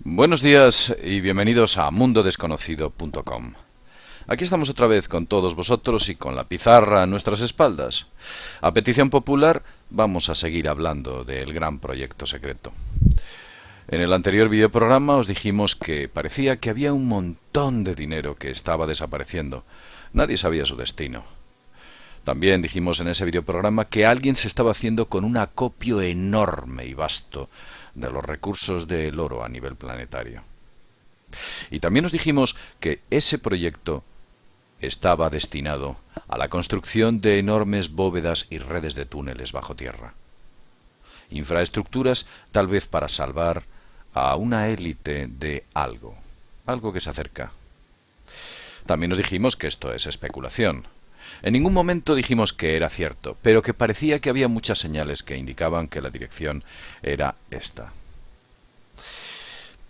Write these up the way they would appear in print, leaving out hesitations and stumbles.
Buenos días y bienvenidos a mundodesconocido.com. Aquí estamos otra vez con todos vosotros y con la pizarra a nuestras espaldas. A petición popular vamos a seguir hablando del gran proyecto secreto. En el anterior videoprograma os dijimos que parecía que había un montón de dinero que estaba desapareciendo. Nadie sabía su destino. También dijimos en ese videoprograma que alguien se estaba haciendo con un acopio enorme y vasto de los recursos del oro a nivel planetario. Y también nos dijimos que ese proyecto estaba destinado a la construcción de enormes bóvedas y redes de túneles bajo tierra. Infraestructuras tal vez para salvar a una élite de algo que se acerca. También nos dijimos que esto es especulación. En ningún momento dijimos que era cierto, pero que parecía que había muchas señales que indicaban que la dirección era esta.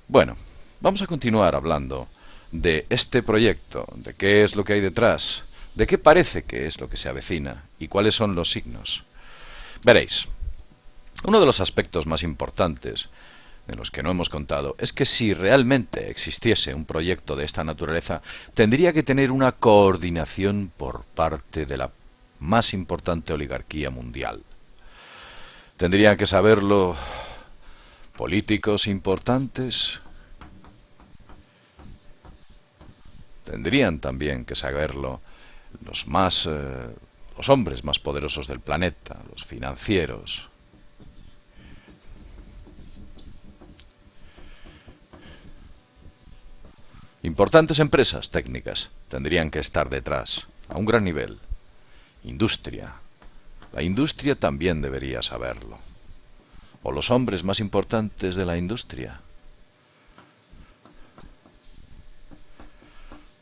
Bueno, vamos a continuar hablando de este proyecto, de qué es lo que hay detrás, de qué parece que es lo que se avecina y cuáles son los signos. Veréis, uno de los aspectos más importantes de los que no hemos contado es que si realmente existiese un proyecto de esta naturaleza, tendría que tener una coordinación por parte de la más importante oligarquía mundial. Tendrían que saberlo políticos importantes, tendrían también que saberlo los hombres más poderosos del planeta, los financieros. Importantes empresas técnicas tendrían que estar detrás, a un gran nivel. Industria. La industria también debería saberlo. O los hombres más importantes de la industria.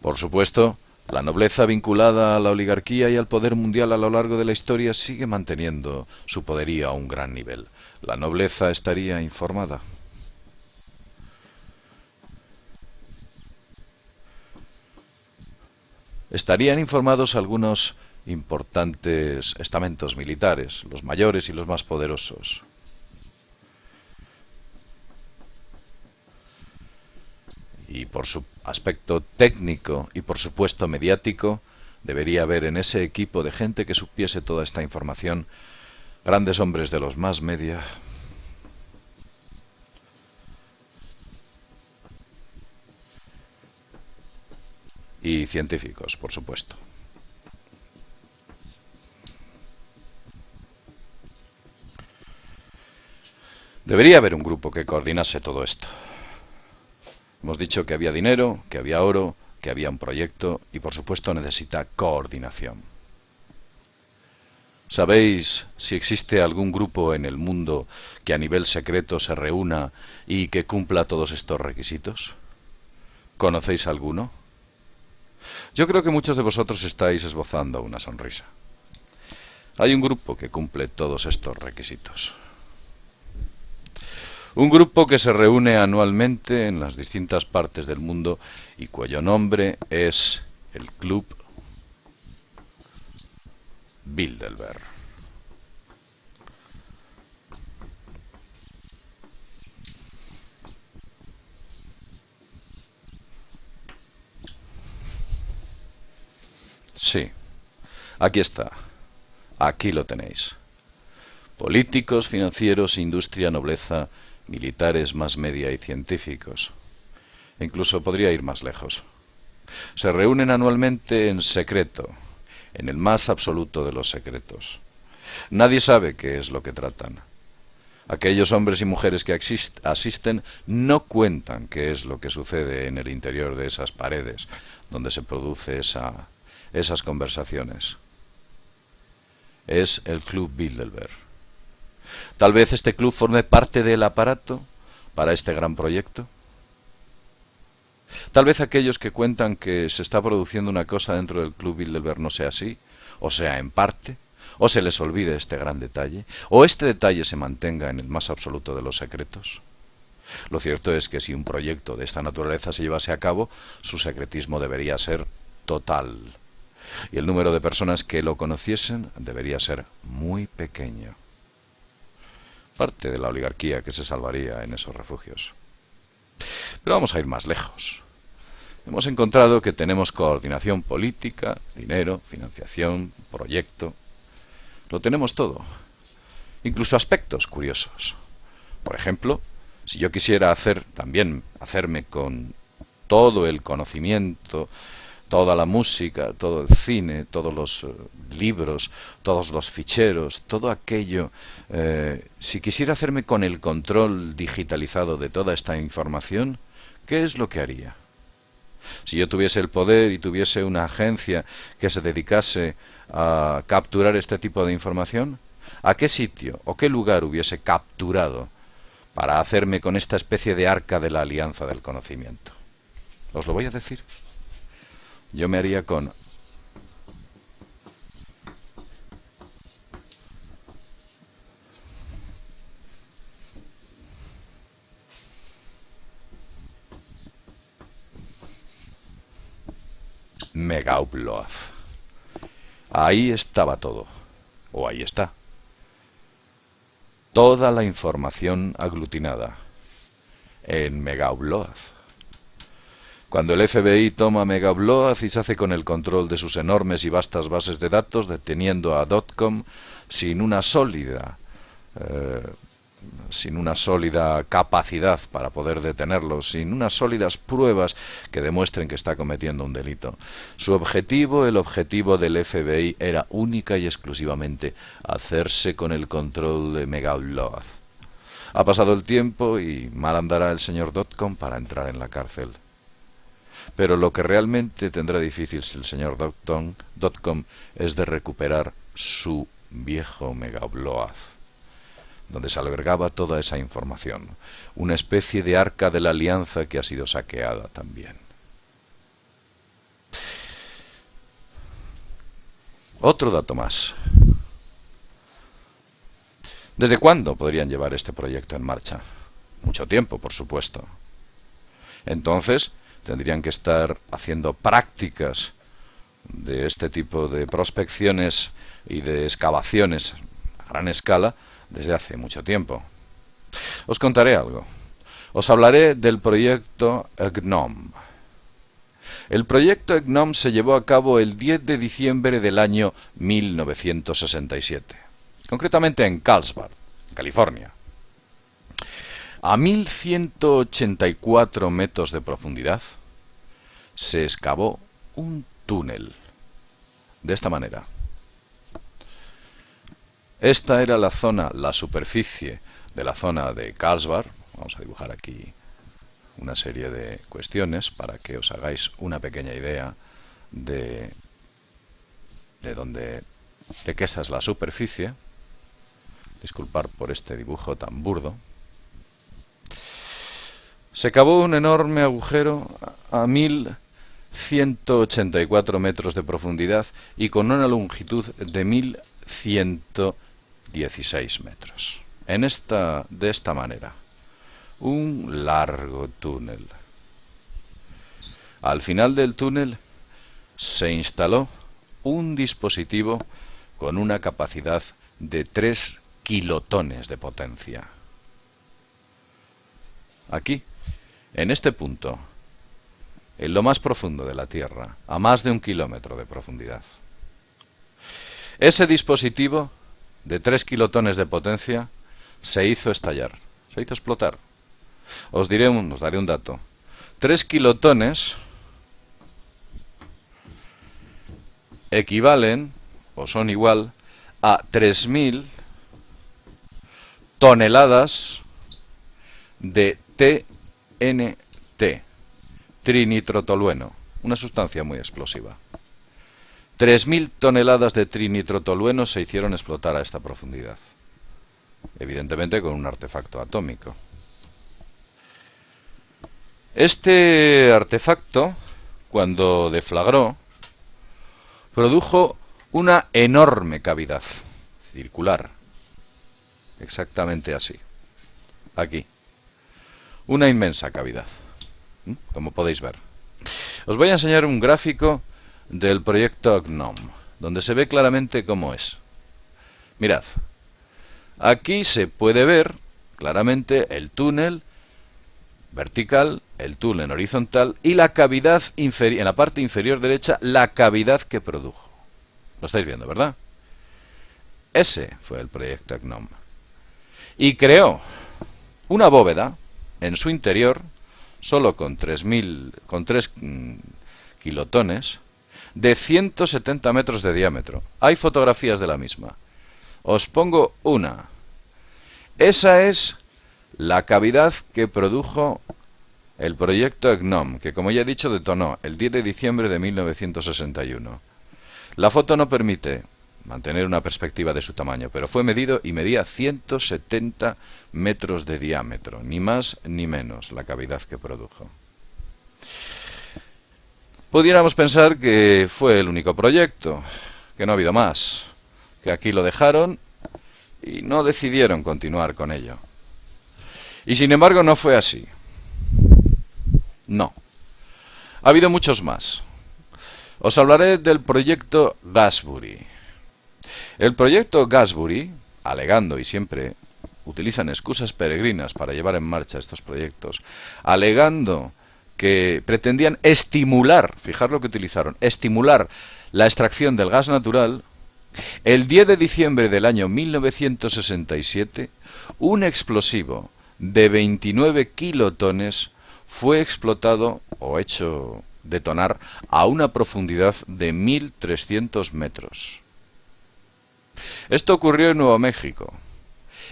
Por supuesto, la nobleza vinculada a la oligarquía y al poder mundial a lo largo de la historia sigue manteniendo su poderío a un gran nivel. La nobleza estaría informada. Estarían informados algunos importantes estamentos militares, los mayores y los más poderosos. Y por su aspecto técnico y por supuesto mediático, debería haber en ese equipo de gente que supiese toda esta información grandes hombres de los más media y científicos, por supuesto. Debería haber un grupo que coordinase todo esto. Hemos dicho que había dinero, que había oro, que había un proyecto y por supuesto necesita coordinación. ¿Sabéis si existe algún grupo en el mundo que a nivel secreto se reúna y que cumpla todos estos requisitos? ¿Conocéis alguno? Yo creo que muchos de vosotros estáis esbozando una sonrisa. Hay un grupo que cumple todos estos requisitos. Un grupo que se reúne anualmente en las distintas partes del mundo y cuyo nombre es el Club Bilderberg. Sí, aquí está. Aquí lo tenéis. Políticos, financieros, industria, nobleza, militares, más media y científicos. Incluso podría ir más lejos. Se reúnen anualmente en secreto, en el más absoluto de los secretos. Nadie sabe qué es lo que tratan. Aquellos hombres y mujeres que asisten no cuentan qué es lo que sucede en el interior de esas paredes donde se produce esas conversaciones. Es el Club Bilderberg. Tal vez este club forme parte del aparato para este gran proyecto. Tal vez aquellos que cuentan que se está produciendo una cosa dentro del Club Bilderberg no sea así, o sea en parte, o se les olvide este gran detalle, o este detalle se mantenga en el más absoluto de los secretos. Lo cierto es que si un proyecto de esta naturaleza se llevase a cabo, su secretismo debería ser total, y el número de personas que lo conociesen debería ser muy pequeño. Parte de la oligarquía que se salvaría en esos refugios. Pero vamos a ir más lejos. Hemos encontrado que tenemos coordinación política, dinero, financiación, proyecto. Lo tenemos todo. Incluso aspectos curiosos. Por ejemplo, si yo quisiera hacerme con todo el conocimiento, toda la música, todo el cine, todos los libros, todos los ficheros, todo aquello, si quisiera hacerme con el control digitalizado de toda esta información, ¿qué es lo que haría? Si yo tuviese el poder y tuviese una agencia que se dedicase a capturar este tipo de información, ¿a qué sitio o qué lugar hubiese capturado para hacerme con esta especie de arca de la alianza del conocimiento? Os lo voy a decir. Yo me haría con Megaupload. Ahí estaba todo. O ahí está. Toda la información aglutinada en Megaupload. Cuando el FBI toma Megaupload y se hace con el control de sus enormes y vastas bases de datos, deteniendo a .com sin una sólida capacidad para poder detenerlo, sin unas sólidas pruebas que demuestren que está cometiendo un delito. Su objetivo, el objetivo del FBI, era única y exclusivamente hacerse con el control de Megaupload. Ha pasado el tiempo y mal andará el señor .com para entrar en la cárcel. Pero lo que realmente tendrá difícil el señor .com es de recuperar su viejo Megaupload, donde se albergaba toda esa información, una especie de arca de la alianza que ha sido saqueada también. Otro dato más. ¿Desde cuándo podrían llevar este proyecto en marcha? Mucho tiempo, por supuesto. Entonces, tendrían que estar haciendo prácticas de este tipo de prospecciones y de excavaciones a gran escala desde hace mucho tiempo. Os contaré algo. Os hablaré del proyecto GNOME. El proyecto GNOME se llevó a cabo el 10 de diciembre del año 1967, concretamente en Carlsbad, California. A 1184 metros de profundidad se excavó un túnel. De esta manera. Esta era la zona, la superficie de la zona de Carlsbad. Vamos a dibujar aquí una serie de cuestiones para que os hagáis una pequeña idea de que esa es la superficie. Disculpad por este dibujo tan burdo. Se cavó un enorme agujero a 1184 metros de profundidad y con una longitud de 1116 metros. De esta manera. Un largo túnel. Al final del túnel se instaló un dispositivo con una capacidad de 3 kilotones de potencia. Aquí, en este punto, en lo más profundo de la Tierra, a más de 1 kilómetro de profundidad. Ese dispositivo de 3 kilotones de potencia se hizo estallar, se hizo explotar. Os daré un dato. 3 kilotones equivalen, o son igual, a 3000 toneladas de TNT, trinitrotolueno, una sustancia muy explosiva. 3000 toneladas de trinitrotolueno se hicieron explotar a esta profundidad, evidentemente con un artefacto atómico. Este artefacto, cuando deflagró, produjo una enorme cavidad circular, exactamente así, aquí, una inmensa cavidad, como podéis ver. Os voy a enseñar un gráfico del proyecto GNOME, donde se ve claramente cómo es. Mirad, aquí se puede ver claramente el túnel vertical el túnel en horizontal y la cavidad en la parte inferior derecha, la cavidad que produjo. Lo estáis viendo, ¿verdad? Ese fue el proyecto GNOME. Y creó una bóveda en su interior, solo con 3 kilotones, de 170 metros de diámetro. Hay fotografías de la misma. Os pongo una. Esa es la cavidad que produjo el proyecto GNOME, que como ya he dicho detonó el 10 de diciembre de 1961. La foto no permite mantener una perspectiva de su tamaño, pero fue medido y medía 170 metros de diámetro, ni más ni menos la cavidad que produjo. Pudiéramos pensar que fue el único proyecto, que no ha habido más, que aquí lo dejaron y no decidieron continuar con ello. Y sin embargo no fue así. No. Ha habido muchos más. Os hablaré del proyecto Gasbury. El proyecto Gasbury, alegando, y siempre utilizan excusas peregrinas para llevar en marcha estos proyectos, alegando que pretendían estimular, fijar lo que utilizaron, estimular la extracción del gas natural. El 10 de diciembre del año 1967, un explosivo de 29 kilotones fue explotado o hecho detonar a una profundidad de 1.300 metros. Esto ocurrió en Nuevo México,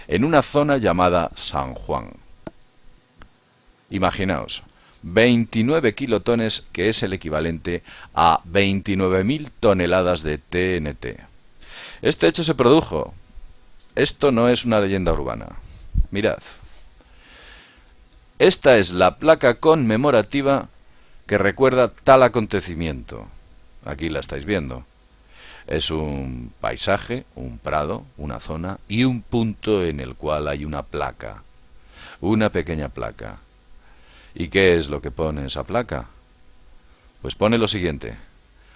en una zona llamada San Juan. Imaginaos, 29 kilotones, que es el equivalente a 29.000 toneladas de TNT. Este hecho se produjo. Esto no es una leyenda urbana. Mirad. Esta es la placa conmemorativa que recuerda tal acontecimiento. Aquí la estáis viendo. Es un paisaje, un prado, una zona y un punto en el cual hay una placa. Una pequeña placa. ¿Y qué es lo que pone esa placa? Pues pone lo siguiente.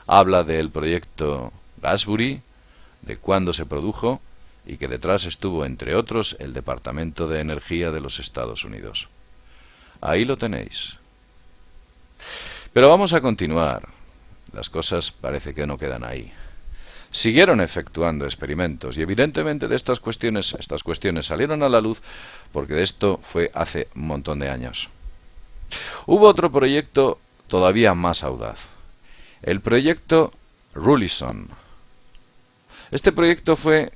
Habla del proyecto Gasbury, de cuándo se produjo y que detrás estuvo, entre otros, el Departamento de Energía de los Estados Unidos. Ahí lo tenéis. Pero vamos a continuar. Las cosas parece que no quedan ahí. Siguieron efectuando experimentos y evidentemente de estas cuestiones salieron a la luz porque de esto fue hace un montón de años. Hubo otro proyecto todavía más audaz. El proyecto Rulison. Este proyecto fue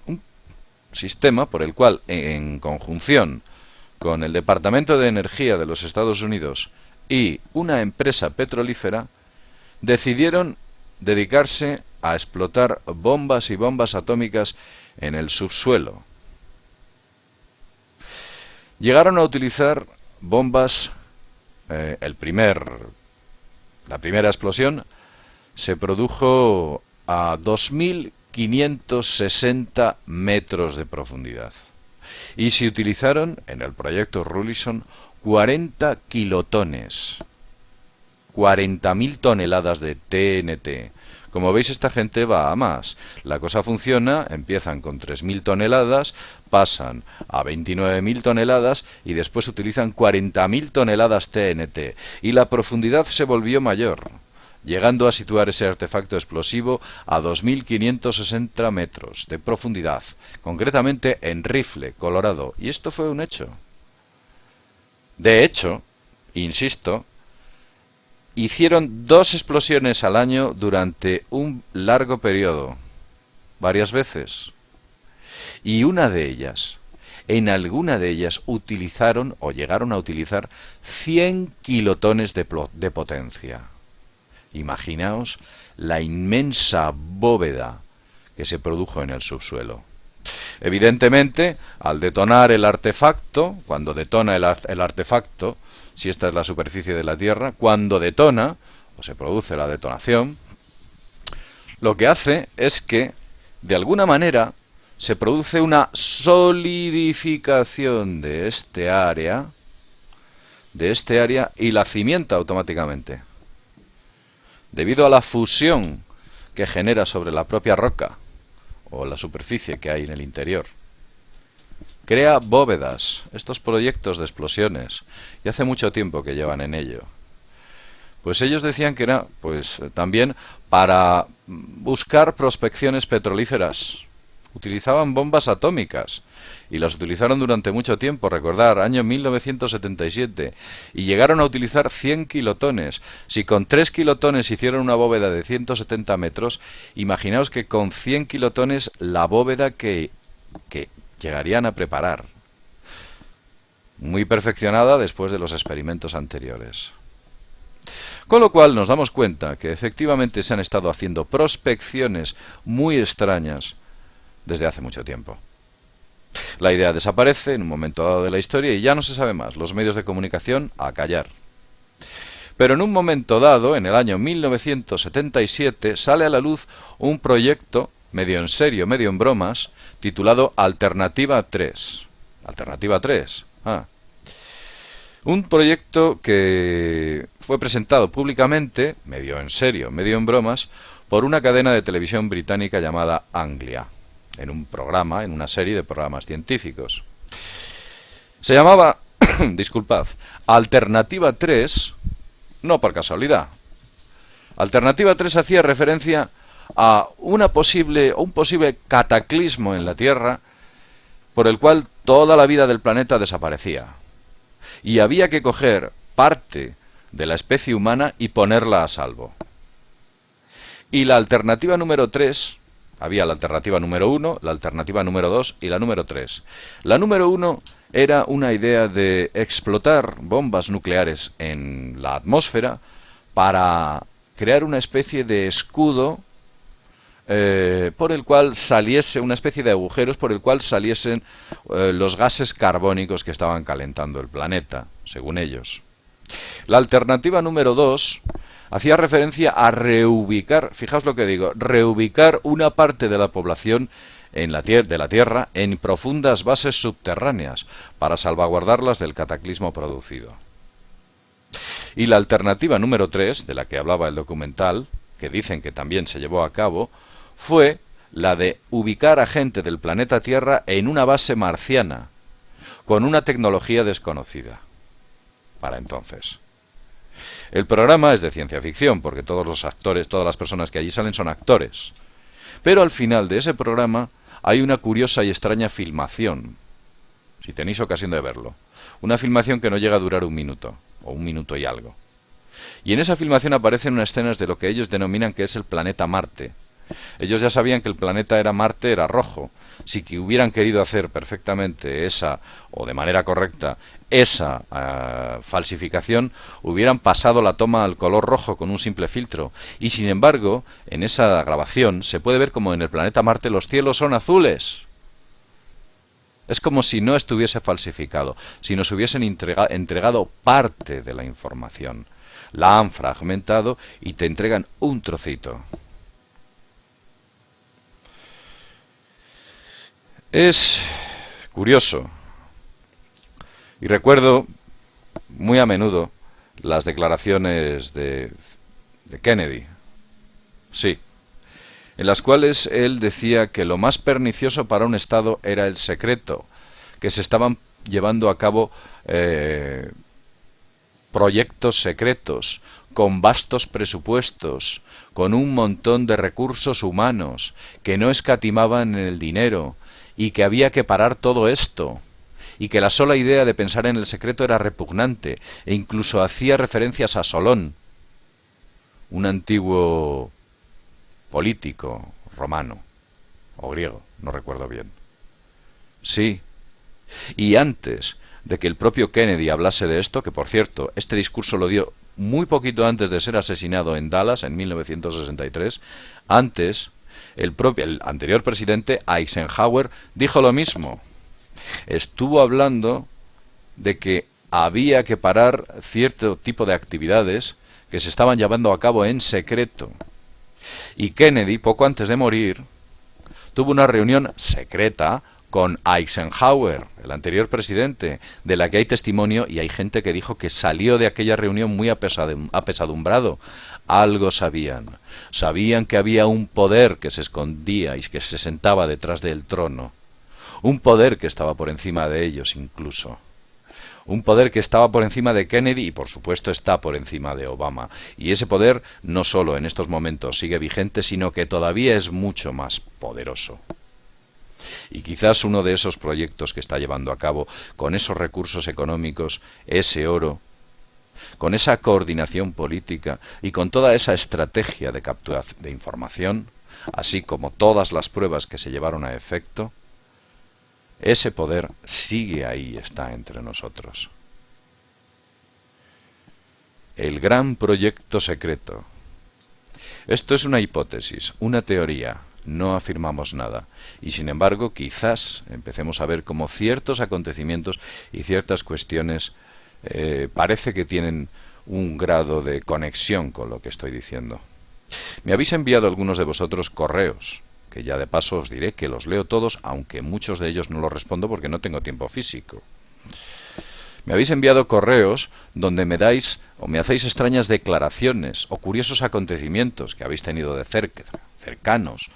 un sistema por el cual, en conjunción con el Departamento de Energía de los Estados Unidos y una empresa petrolífera, decidieron dedicarse a explotar bombas y bombas atómicas en el subsuelo. Llegaron a utilizar bombas. La primera explosión se produjo a 2.560 metros de profundidad. Y se utilizaron en el proyecto Rulison 40 kilotones, 40.000 toneladas de TNT. Como veis, esta gente va a más. La cosa funciona, empiezan con 3.000 toneladas, pasan a 29.000 toneladas y después utilizan 40.000 toneladas TNT. Y la profundidad se volvió mayor, llegando a situar ese artefacto explosivo a 2.560 metros de profundidad, concretamente en Rifle, Colorado. Y esto fue un hecho. De hecho, insisto, hicieron 2 explosiones al año durante un largo periodo, varias veces. Y en alguna de ellas utilizaron o llegaron a utilizar 100 kilotones de potencia. Imaginaos la inmensa bóveda que se produjo en el subsuelo. Evidentemente, al detonar el artefacto, cuando detona el artefacto, si esta es la superficie de la Tierra, cuando detona, o se produce la detonación, lo que hace es que, de alguna manera, se produce una solidificación de este área y la cimienta automáticamente. Debido a la fusión que genera sobre la propia roca o la superficie que hay en el interior. crea bóvedas, estos proyectos de explosiones, y hace mucho tiempo que llevan en ello. Pues ellos decían que era, pues también para buscar prospecciones petrolíferas. Utilizaban bombas atómicas y las utilizaron durante mucho tiempo, recordar, año 1977, y llegaron a utilizar 100 kilotones. Si con 3 kilotones hicieron una bóveda de 170 metros, imaginaos que con 100 kilotones la bóveda que llegarían a preparar. Muy perfeccionada después de los experimentos anteriores. Con lo cual nos damos cuenta que efectivamente se han estado haciendo prospecciones muy extrañas desde hace mucho tiempo. La idea desaparece en un momento dado de la historia y ya no se sabe más. Los medios de comunicación a callar. Pero en un momento dado, en el año 1977, sale a la luz un proyecto, medio en serio, medio en bromas, titulado Alternativa 3. Alternativa 3. Un proyecto que fue presentado públicamente, medio en serio, medio en bromas, por una cadena de televisión británica llamada Anglia, en un programa, en una serie de programas científicos. Se llamaba, disculpad, Alternativa 3, no por casualidad. Alternativa 3 hacía referencia a un posible cataclismo en la Tierra por el cual toda la vida del planeta desaparecía. Y había que coger parte de la especie humana y ponerla a salvo. Y la alternativa número 3, había la alternativa número 1, la alternativa número 2 y la número 3. La número 1 era una idea de explotar bombas nucleares en la atmósfera para crear una especie de escudo por el cual saliese, una especie de agujeros por el cual saliesen los gases carbónicos que estaban calentando el planeta, según ellos. La alternativa número 2 hacía referencia a reubicar, fijaos lo que digo, reubicar una parte de la población de la Tierra en profundas bases subterráneas para salvaguardarlas del cataclismo producido. Y la alternativa número 3, de la que hablaba el documental, que dicen que también se llevó a cabo, fue la de ubicar a gente del planeta Tierra en una base marciana, con una tecnología desconocida para entonces. El programa es de ciencia ficción, porque todos los actores, todas las personas que allí salen son actores. Pero al final de ese programa hay una curiosa y extraña filmación, si tenéis ocasión de verlo. Una filmación que no llega a durar un minuto, o un minuto y algo. Y en esa filmación aparecen unas escenas de lo que ellos denominan que es el planeta Marte. Ellos ya sabían que el planeta Marte era rojo. Si que hubieran querido hacer perfectamente esa, o de manera correcta, esa falsificación, hubieran pasado la toma al color rojo con un simple filtro. Y sin embargo, en esa grabación se puede ver como en el planeta Marte los cielos son azules. Es como si no estuviese falsificado, si nos hubiesen entregado parte de la información. La han fragmentado y te entregan un trocito. Es curioso, y recuerdo muy a menudo las declaraciones de Kennedy, sí, en las cuales él decía que lo más pernicioso para un Estado era el secreto, que se estaban llevando a cabo proyectos secretos, con vastos presupuestos, con un montón de recursos humanos, que no escatimaban en el dinero, y que había que parar todo esto, y que la sola idea de pensar en el secreto era repugnante, e incluso hacía referencias a Solón, un antiguo político romano, o griego, no recuerdo bien. Sí, y antes de que el propio Kennedy hablase de esto, que por cierto, este discurso lo dio muy poquito antes de ser asesinado en Dallas, en 1963, antes, el anterior presidente Eisenhower dijo lo mismo. Estuvo hablando de que había que parar cierto tipo de actividades que se estaban llevando a cabo en secreto. Y Kennedy, poco antes de morir, tuvo una reunión secreta con Eisenhower, el anterior presidente, de la que hay testimonio y hay gente que dijo que salió de aquella reunión muy apesadumbrado. Algo sabían. Sabían que había un poder que se escondía y que se sentaba detrás del trono. Un poder que estaba por encima de ellos incluso. Un poder que estaba por encima de Kennedy y por supuesto está por encima de Obama. Y ese poder no solo en estos momentos sigue vigente, sino que todavía es mucho más poderoso. Y quizás uno de esos proyectos que está llevando a cabo con esos recursos económicos, ese oro, con esa coordinación política y con toda esa estrategia de captura de información, así como todas las pruebas que se llevaron a efecto, ese poder sigue ahí, está entre nosotros. El gran proyecto secreto. Esto es una hipótesis, una teoría, no afirmamos nada. Y sin embargo, quizás empecemos a ver cómo ciertos acontecimientos y ciertas cuestiones parece que tienen un grado de conexión con lo que estoy diciendo. Me habéis enviado algunos de vosotros correos, que ya de paso os diré que los leo todos, aunque muchos de ellos no los respondo porque no tengo tiempo físico. Me habéis enviado correos donde me dais o me hacéis extrañas declaraciones o curiosos acontecimientos que habéis tenido de cerca, cercanos,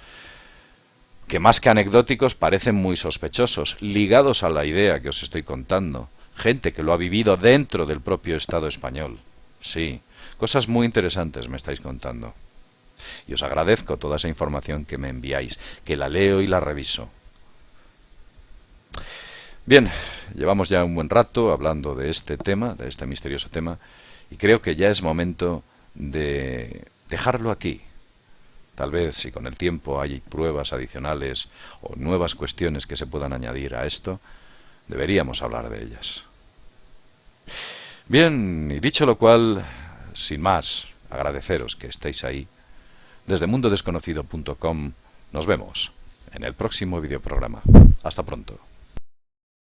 que más que anecdóticos parecen muy sospechosos, ligados a la idea que os estoy contando. Gente que lo ha vivido dentro del propio Estado español. Sí, cosas muy interesantes me estáis contando. Y os agradezco toda esa información que me enviáis, que la leo y la reviso. Bien, llevamos ya un buen rato hablando de este tema, de este misterioso tema, y creo que ya es momento de dejarlo aquí. Tal vez, si con el tiempo hay pruebas adicionales o nuevas cuestiones que se puedan añadir a esto, deberíamos hablar de ellas. Bien, y dicho lo cual, sin más, agradeceros que estéis ahí. Desde mundodesconocido.com nos vemos en el próximo videoprograma. Hasta pronto.